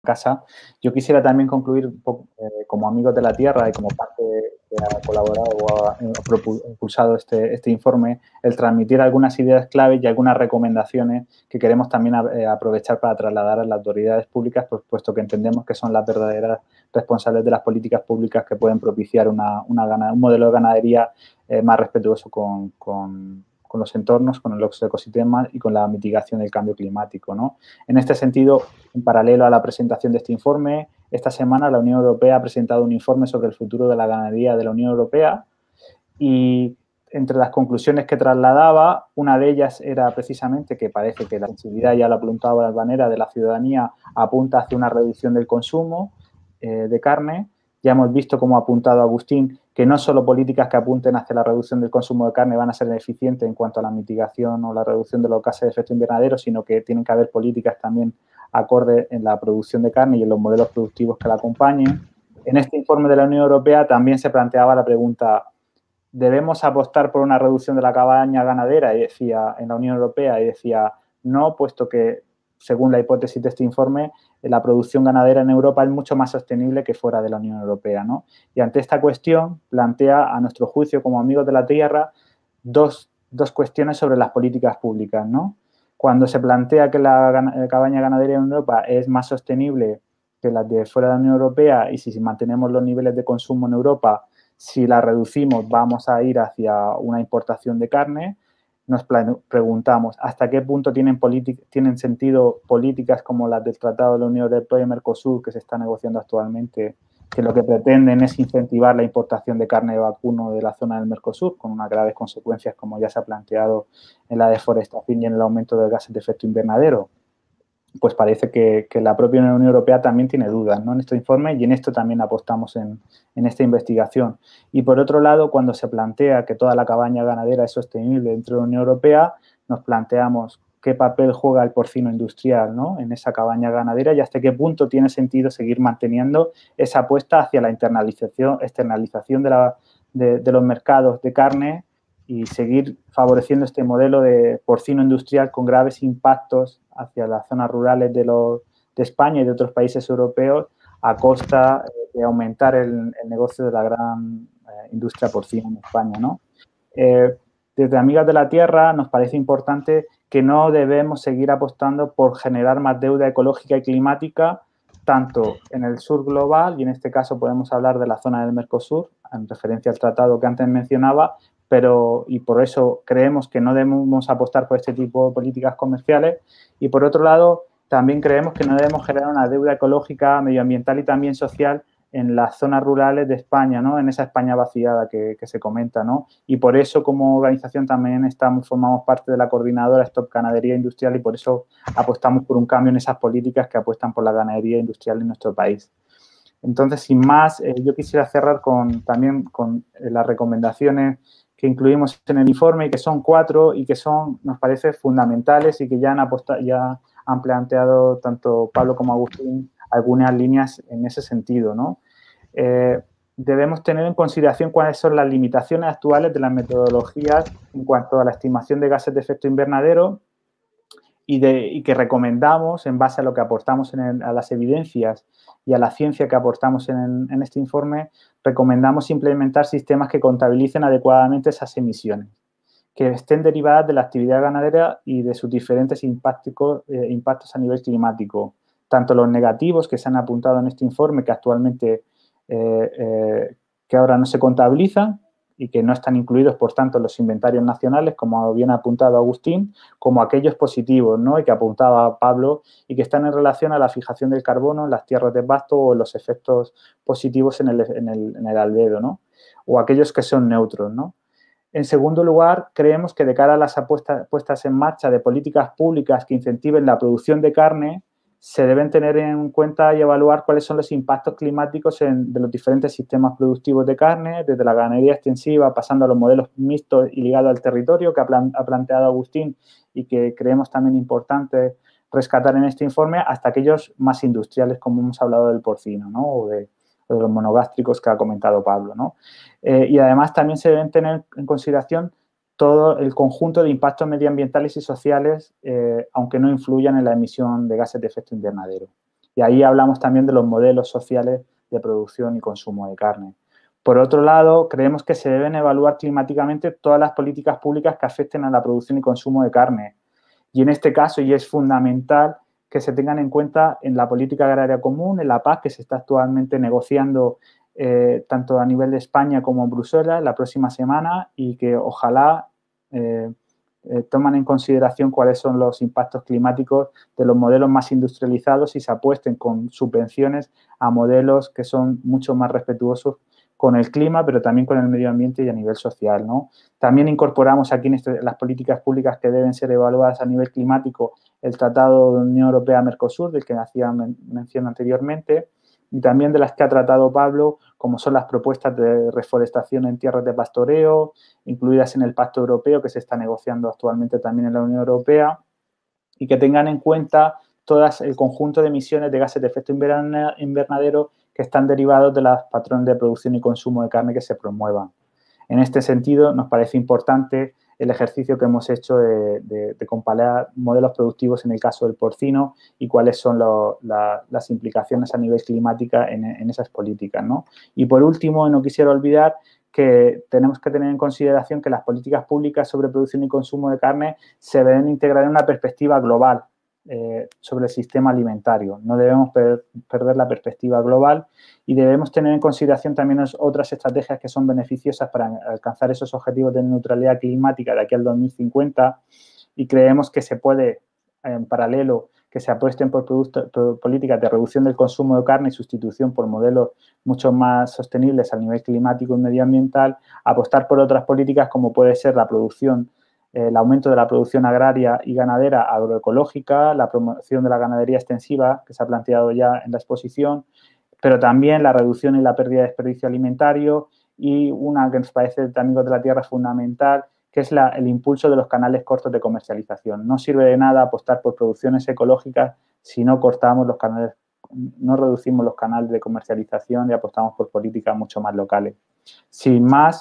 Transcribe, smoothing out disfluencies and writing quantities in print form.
casa. Yo quisiera también concluir un poco, como amigos de la Tierra y como parte que ha colaborado o ha impulsado este informe, el transmitir algunas ideas clave y algunas recomendaciones que queremos también aprovechar para trasladar a las autoridades públicas, pues, puesto que entendemos que son las verdaderas responsables de las políticas públicas que pueden propiciar un modelo de ganadería más respetuoso con los entornos, con los ecosistemas y con la mitigación del cambio climático, ¿no? En este sentido, en paralelo a la presentación de este informe, esta semana la Unión Europea ha presentado un informe sobre el futuro de la ganadería de la Unión Europea y entre las conclusiones que trasladaba, una de ellas era precisamente que parece que la sensibilidad, ya lo apuntaba Valvanera, de la ciudadanía apunta hacia una reducción del consumo de carne. Ya hemos visto, como ha apuntado Agustín, que no solo políticas que apunten hacia la reducción del consumo de carne van a ser eficientes en cuanto a la mitigación o la reducción de los gases de efecto invernadero, sino que tienen que haber políticas también acordes en la producción de carne y en los modelos productivos que la acompañen. En este informe de la Unión Europea también se planteaba la pregunta: ¿debemos apostar por una reducción de la cabaña ganadera? Y decía, en la Unión Europea, y decía, no, puesto que, según la hipótesis de este informe, la producción ganadera en Europa es mucho más sostenible que fuera de la Unión Europea, ¿no? Y ante esta cuestión, plantea, a nuestro juicio, como amigos de la tierra, dos cuestiones sobre las políticas públicas, ¿no? Cuando se plantea que la cabaña ganadera en Europa es más sostenible que las de fuera de la Unión Europea, y si mantenemos los niveles de consumo en Europa, si la reducimos vamos a ir hacia una importación de carne, nos preguntamos hasta qué punto tienen sentido políticas como las del Tratado de la Unión Europea y Mercosur, que se está negociando actualmente, que lo que pretenden es incentivar la importación de carne de vacuno de la zona del Mercosur, con unas graves consecuencias, como ya se ha planteado, en la deforestación y en el aumento de gases de efecto invernadero. Pues parece que la propia Unión Europea también tiene dudas, ¿no?, en este informe, y en esto también apostamos en esta investigación. Y por otro lado, cuando se plantea que toda la cabaña ganadera es sostenible dentro de la Unión Europea, nos planteamos qué papel juega el porcino industrial, ¿no?, en esa cabaña ganadera, y hasta qué punto tiene sentido seguir manteniendo esa apuesta hacia la externalización de los mercados de carne y seguir favoreciendo este modelo de porcino industrial con graves impactos hacia las zonas rurales de España y de otros países europeos a costa de aumentar el negocio de la gran industria porcina en España, ¿no? Desde Amigas de la Tierra nos parece importante que no debemos seguir apostando por generar más deuda ecológica y climática, tanto en el sur global, y en este caso podemos hablar de la zona del Mercosur, en referencia al tratado que antes mencionaba, y por eso creemos que no debemos apostar por este tipo de políticas comerciales. Y por otro lado, también creemos que no debemos generar una deuda ecológica, medioambiental y también social en las zonas rurales de España, ¿no?, en esa España vaciada que se comenta, ¿no? Y por eso, como organización, también formamos parte de la coordinadora Stop Ganadería Industrial, y por eso apostamos por un cambio en esas políticas que apuestan por la ganadería industrial en nuestro país. Entonces, sin más, yo quisiera cerrar también con las recomendaciones que incluimos en el informe, y que son 4 y que nos parece fundamentales, y que ya han planteado tanto Pablo como Agustín algunas líneas en ese sentido, ¿no? Debemos tener en consideración cuáles son las limitaciones actuales de las metodologías en cuanto a la estimación de gases de efecto invernadero, y que recomendamos, en base a lo que aportamos a las evidencias y a la ciencia que aportamos en este informe, recomendamos implementar sistemas que contabilicen adecuadamente esas emisiones, que estén derivadas de la actividad ganadera y de sus diferentes impactos a nivel climático, tanto los negativos que se han apuntado en este informe, que actualmente que ahora no se contabilizan y que no están incluidos, por tanto, en los inventarios nacionales, como bien ha apuntado Agustín, como aquellos positivos, ¿no?, y que apuntaba Pablo, y que están en relación a la fijación del carbono en las tierras de pasto o los efectos positivos en el albedo, ¿no?, o aquellos que son neutros, ¿no? En segundo lugar, creemos que de cara a las puestas en marcha de políticas públicas que incentiven la producción de carne, se deben tener en cuenta y evaluar cuáles son los impactos climáticos de los diferentes sistemas productivos de carne, desde la ganadería extensiva, pasando a los modelos mixtos y ligados al territorio que ha planteado Agustín, y que creemos también importante rescatar en este informe, hasta aquellos más industriales, como hemos hablado del porcino, ¿no?, o de los monogástricos que ha comentado Pablo, ¿no? Y además también se deben tener en consideración todo el conjunto de impactos medioambientales y sociales, aunque no influyan en la emisión de gases de efecto invernadero. Y ahí hablamos también de los modelos sociales de producción y consumo de carne. Por otro lado, creemos que se deben evaluar climáticamente todas las políticas públicas que afecten a la producción y consumo de carne. Y en este caso, y es fundamental, que se tengan en cuenta en la política agraria común, en la PAC, que se está actualmente negociando tanto a nivel de España como en Bruselas la próxima semana, y que ojalá toman en consideración cuáles son los impactos climáticos de los modelos más industrializados y se apuesten con subvenciones a modelos que son mucho más respetuosos con el clima, pero también con el medio ambiente y a nivel social, ¿no? También incorporamos aquí en las políticas públicas que deben ser evaluadas a nivel climático el Tratado de Unión Europea-Mercosur, del que hacía mención anteriormente, y también de las que ha tratado Pablo, como son las propuestas de reforestación en tierras de pastoreo, incluidas en el Pacto Europeo, que se está negociando actualmente también en la Unión Europea, y que tengan en cuenta todas el conjunto de emisiones de gases de efecto invernadero que están derivados de los patrones de producción y consumo de carne que se promuevan. En este sentido, nos parece importante el ejercicio que hemos hecho de comparar modelos productivos en el caso del porcino y cuáles son las implicaciones a nivel climático en esas políticas, ¿no? Y por último, no quisiera olvidar que tenemos que tener en consideración que las políticas públicas sobre producción y consumo de carne se deben integrar en una perspectiva global sobre el sistema alimentario. No debemos perder la perspectiva global y debemos tener en consideración también otras estrategias que son beneficiosas para alcanzar esos objetivos de neutralidad climática de aquí al 2050, y creemos que se puede, en paralelo, que se apuesten por políticas de reducción del consumo de carne y sustitución por modelos mucho más sostenibles a nivel climático y medioambiental, apostar por otras políticas como puede ser la producción, el aumento de la producción agraria y ganadera agroecológica, la promoción de la ganadería extensiva, que se ha planteado ya en la exposición, pero también la reducción y la pérdida de desperdicio alimentario, y una que nos parece de Amigos de la Tierra fundamental, que es el impulso de los canales cortos de comercialización. No sirve de nada apostar por producciones ecológicas si no cortamos los canales, no reducimos los canales de comercialización y apostamos por políticas mucho más locales. Sin más,